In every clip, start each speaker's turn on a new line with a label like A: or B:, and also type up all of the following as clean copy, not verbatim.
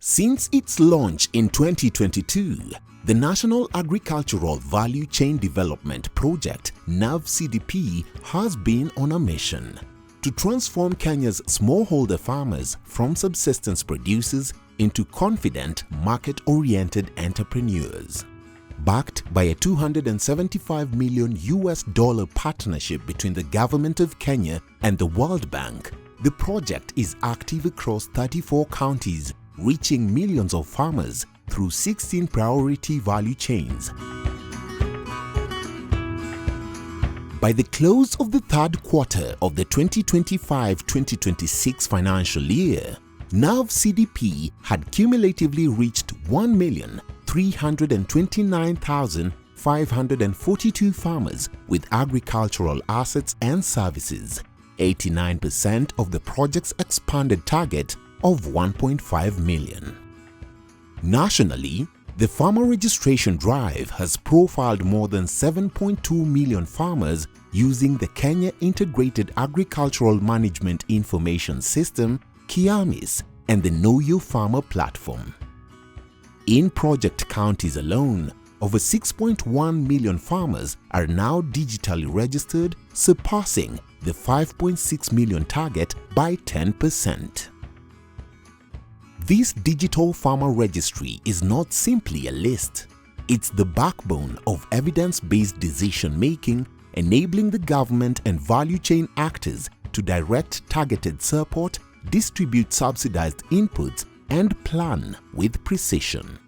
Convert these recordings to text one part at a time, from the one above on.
A: Since its launch in 2022, the National Agricultural Value Chain Development Project (NAVCDP) has been on a mission to transform Kenya's smallholder farmers from subsistence producers into confident, market-oriented entrepreneurs. Backed by a $275 million partnership between the Government of Kenya and the World Bank, the project is active across 34 counties, reaching millions of farmers through 16 priority value chains. By the close of the third quarter of the 2025-2026 financial year, NAVCDP had cumulatively reached 1,329,542 farmers with agricultural assets and services, 89% of the project's expanded target of 1.5 million. Nationally, the farmer registration drive has profiled more than 7.2 million farmers using the Kenya Integrated Agricultural Management Information System (KIAMIS) and the Know Your Farmer platform. In project counties alone, over 6.1 million farmers are now digitally registered, surpassing the 5.6 million target by 10%. This digital farmer registry is not simply a list. It's the backbone of evidence-based decision-making, enabling the government and value chain actors to direct targeted support, distribute subsidized inputs, and plan with precision.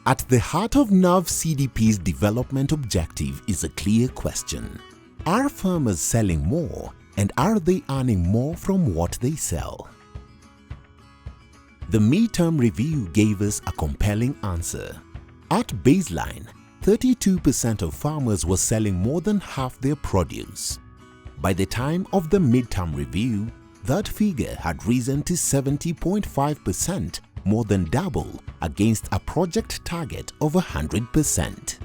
A: At the heart of NAVCDP's development objective is a clear question. Are farmers selling more, and are they earning more from what they sell? The midterm review gave us a compelling answer. At baseline, 32% of farmers were selling more than half their produce. By the time of the midterm review, that figure had risen to 70.5%, more than double against a project target of 100%.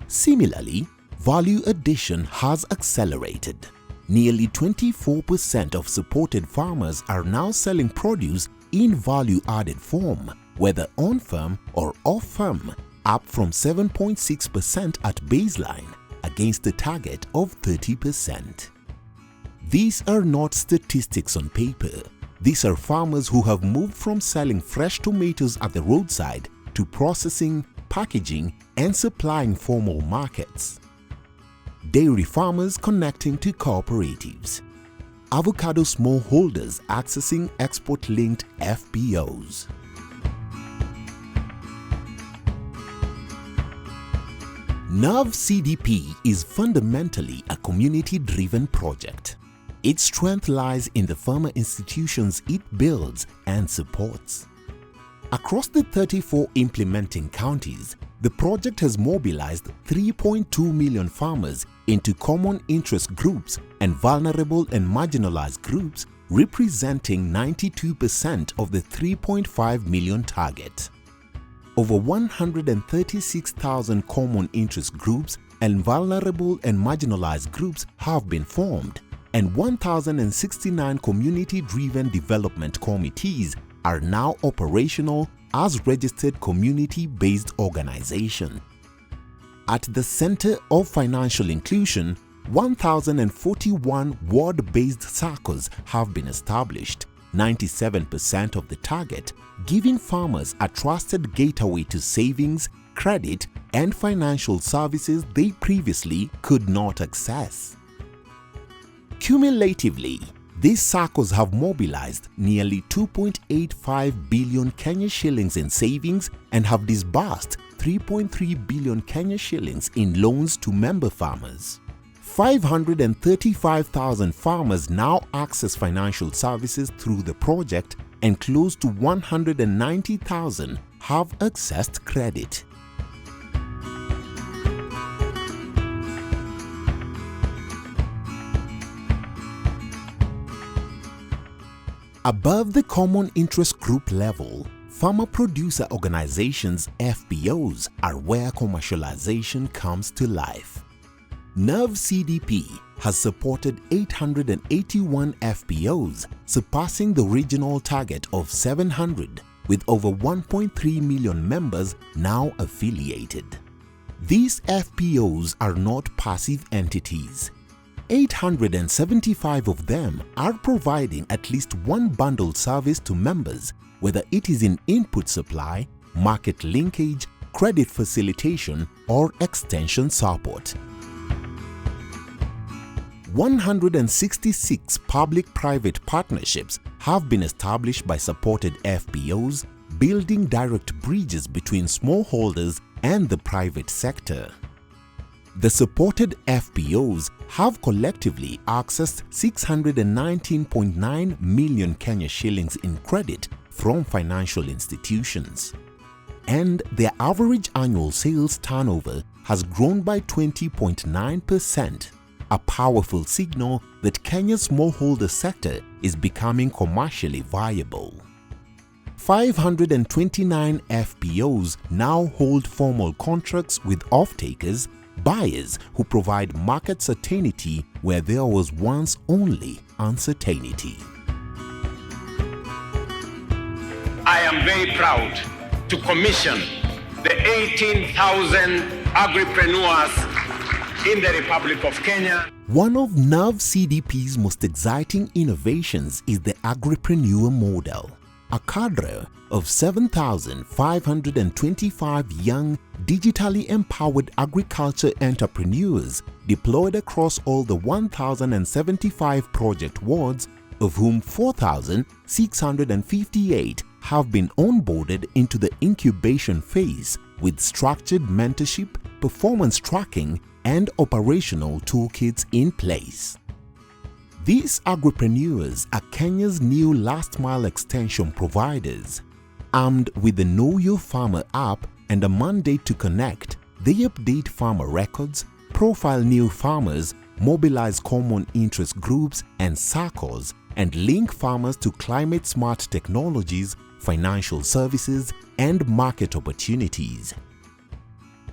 A: Similarly, value addition has accelerated. Nearly 24% of supported farmers are now selling produce in value-added form, whether on-farm or off-farm, up from 7.6% at baseline against a target of 30%. These are not statistics on paper. These are farmers who have moved from selling fresh tomatoes at the roadside to processing, packaging, and supplying formal markets. Dairy farmers connecting to cooperatives. Avocado smallholders accessing export-linked FPOs. NAVCDP is fundamentally a community-driven project. Its strength lies in the farmer institutions it builds and supports. Across the 34 implementing counties, the project has mobilized 3.2 million farmers into common interest groups and vulnerable and marginalized groups, representing 92% of the 3.5 million target. Over 136,000 common interest groups and vulnerable and marginalized groups have been formed, and 1,069 community-driven development committees are now operational as registered community-based organizations. At the center of financial inclusion, 1,041 ward-based SACCOs have been established, 97% of the target, giving farmers a trusted gateway to savings, credit, and financial services they previously could not access. Cumulatively, these SACCOs have mobilized nearly 2.85 billion Kenya shillings in savings and have disbursed 3.3 billion Kenya shillings in loans to member farmers. 535,000 farmers now access financial services through the project, and close to 190,000 have accessed credit. Above the common interest group level, farmer-producer organizations (FPOs) are where commercialization comes to life. NAVCDP has supported 881 FPOs, surpassing the regional target of 700, with over 1.3 million members now affiliated. These FPOs are not passive entities. 875 of them are providing at least one bundled service to members, whether it is in input supply, market linkage, credit facilitation, or extension support. 166 public-private partnerships have been established by supported FPOs, building direct bridges between smallholders and the private sector. The supported FPOs have collectively accessed 619.9 million Kenya shillings in credit from financial institutions. And their average annual sales turnover has grown by 20.9%. A powerful signal that Kenya's smallholder sector is becoming commercially viable. 529 FPOs now hold formal contracts with off-takers, buyers who provide market certainty where there was once only uncertainty.
B: I am very proud to commission the 18,000 agripreneurs in the Republic of Kenya.
A: One of NAVCDP's most exciting innovations is the agripreneur model, a cadre of 7,525 young, digitally empowered agriculture entrepreneurs deployed across all the 1,075 project wards, of whom 4,658 have been onboarded into the incubation phase with structured mentorship, performance tracking, and operational toolkits in place. These agripreneurs are Kenya's new last-mile extension providers. Armed with the Know Your Farmer app and a mandate to connect, they update farmer records, profile new farmers, mobilize common interest groups and circles, and link farmers to climate-smart technologies, financial services, and market opportunities.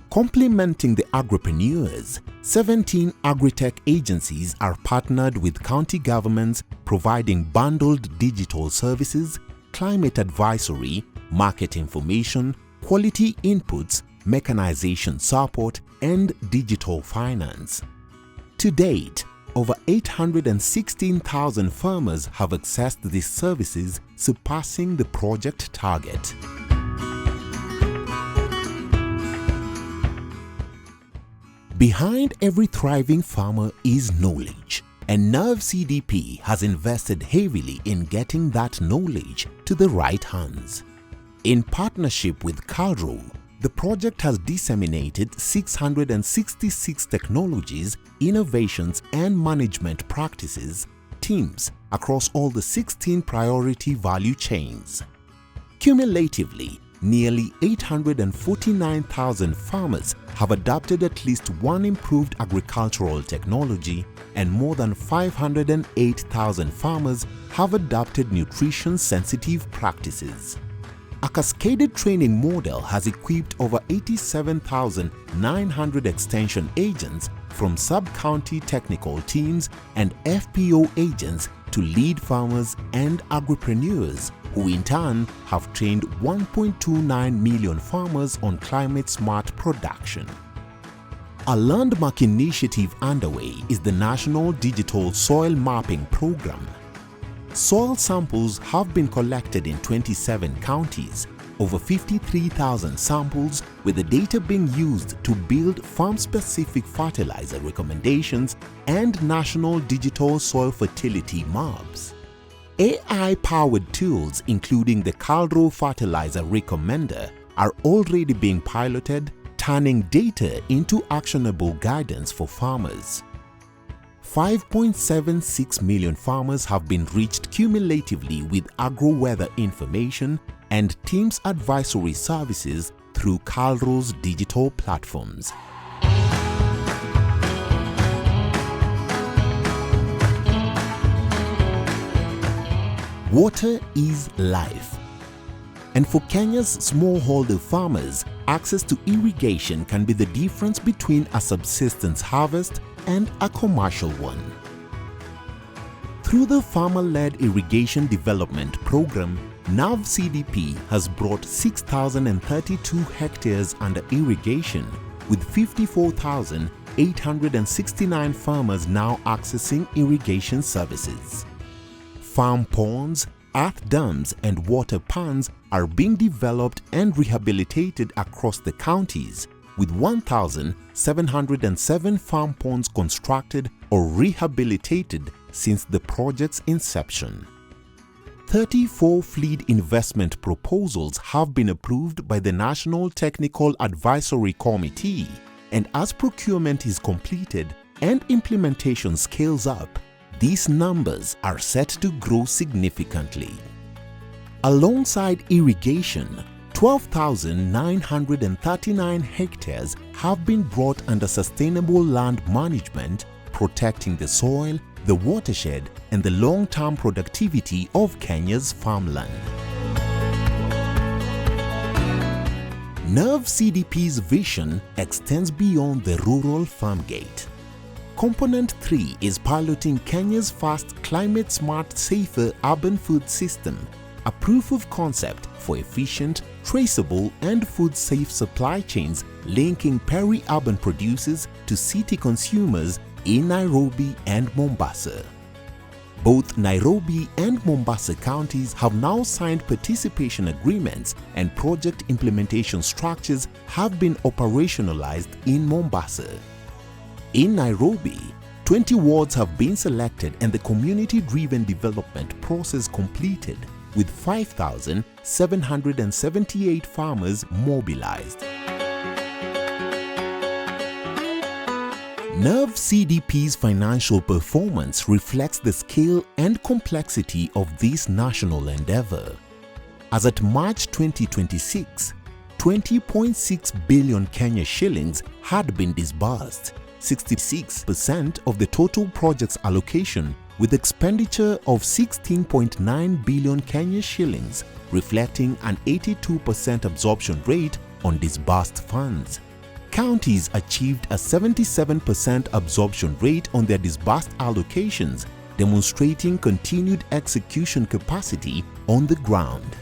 A: Complementing the agripreneurs, 17 agri-tech agencies are partnered with county governments providing bundled digital services, climate advisory, market information, quality inputs, mechanization support, and digital finance. To date, over 816,000 farmers have accessed these services, surpassing the project target. Behind every thriving farmer is knowledge, and NAVCDP has invested heavily in getting that knowledge to the right hands. In partnership with Calro, the project has disseminated 666 technologies, innovations, and management practices, teams across all the 16 priority value chains. Cumulatively, nearly 849,000 farmers have adopted at least one improved agricultural technology, and more than 508,000 farmers have adopted nutrition-sensitive practices. A cascaded training model has equipped over 87,900 extension agents from sub-county technical teams and FPO agents to lead farmers and agripreneurs, who in turn have trained 1.29 million farmers on climate-smart production. A landmark initiative underway is the National Digital Soil Mapping Program. Soil samples have been collected in 27 counties, over 53,000 samples, with the data being used to build farm-specific fertilizer recommendations and national digital soil fertility maps. AI-powered tools including the Calro Fertilizer Recommender are already being piloted, turning data into actionable guidance for farmers. 5.76 million farmers have been reached cumulatively with agro-weather information and Teams advisory services through Calro's digital platforms. Water is life. And for Kenya's smallholder farmers, access to irrigation can be the difference between a subsistence harvest and a commercial one. Through the Farmer-Led Irrigation Development Program, NAVCDP has brought 6,032 hectares under irrigation, with 54,869 farmers now accessing irrigation services. Farm ponds, earth dams and water ponds are being developed and rehabilitated across the counties, with 1,707 farm ponds constructed or rehabilitated since the project's inception. 34 fleet investment proposals have been approved by the National Technical Advisory Committee, and as procurement is completed and implementation scales up, these numbers are set to grow significantly. Alongside irrigation, 12,939 hectares have been brought under sustainable land management, protecting the soil, the watershed, and the long-term productivity of Kenya's farmland. NAVCDP's vision extends beyond the rural farm gate. Component 3 is piloting Kenya's first climate-smart, safer urban food system, a proof of concept for efficient, traceable, and food-safe supply chains linking peri-urban producers to city consumers in Nairobi and Mombasa. Both Nairobi and Mombasa counties have now signed participation agreements, and project implementation structures have been operationalized in Mombasa. In Nairobi, 20 wards have been selected and the community-driven development process completed, with 5,778 farmers mobilized. NAVCDP's financial performance reflects the scale and complexity of this national endeavor. As at March 2026, 20.6 billion Kenya shillings had been disbursed, 66% of the total project's allocation, with expenditure of 16.9 billion Kenya shillings, reflecting an 82% absorption rate on disbursed funds. Counties achieved a 77% absorption rate on their disbursed allocations, demonstrating continued execution capacity on the ground.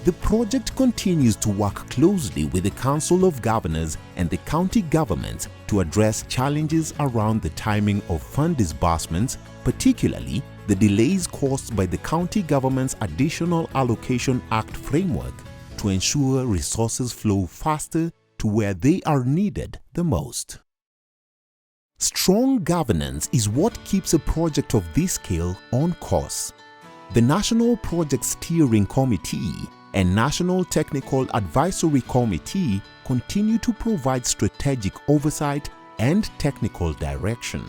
A: The project continues to work closely with the Council of Governors and the county governments to address challenges around the timing of fund disbursements, particularly the delays caused by the County Government's Additional Allocation Act framework, to ensure resources flow faster to where they are needed the most. Strong governance is what keeps a project of this scale on course. The National Project Steering Committee and National Technical Advisory Committee continue to provide strategic oversight and technical direction.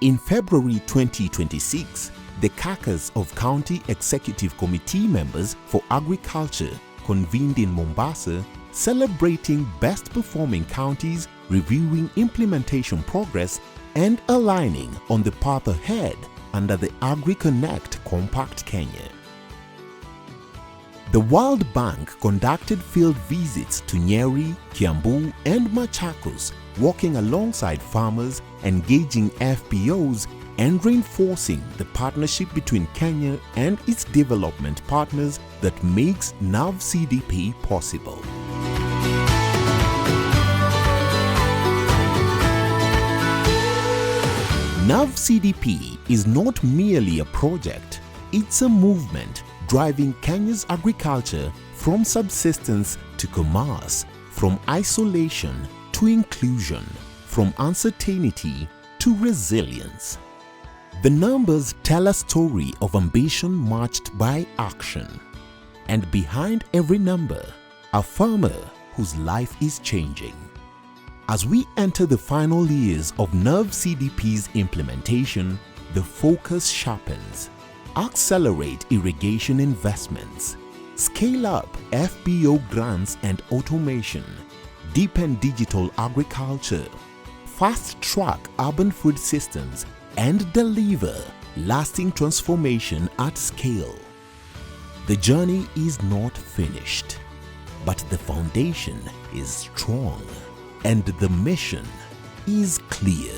A: In February 2026, the caucus of County Executive Committee members for Agriculture convened in Mombasa, celebrating best-performing counties, reviewing implementation progress, and aligning on the path ahead under the AgriConnect Compact Kenya. The World Bank conducted field visits to Nyeri, Kiambu, and Machakos, working alongside farmers, engaging FPOs, and reinforcing the partnership between Kenya and its development partners that makes NAVCDP possible. NAVCDP is not merely a project, it's a movement driving Kenya's agriculture from subsistence to commerce, from isolation to inclusion, from uncertainty to resilience. The numbers tell a story of ambition matched by action. And behind every number, a farmer whose life is changing. As we enter the final years of NAVCDP's implementation, the focus sharpens. Accelerate irrigation investments, scale up FPO grants and automation, deepen digital agriculture, fast-track urban food systems, and deliver lasting transformation at scale. The journey is not finished, but the foundation is strong and the mission is clear.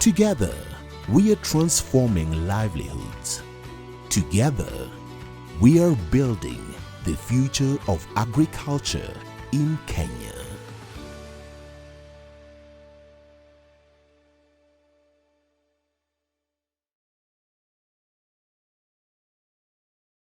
A: Together, we are transforming livelihoods. Together, we are building the future of agriculture in Kenya.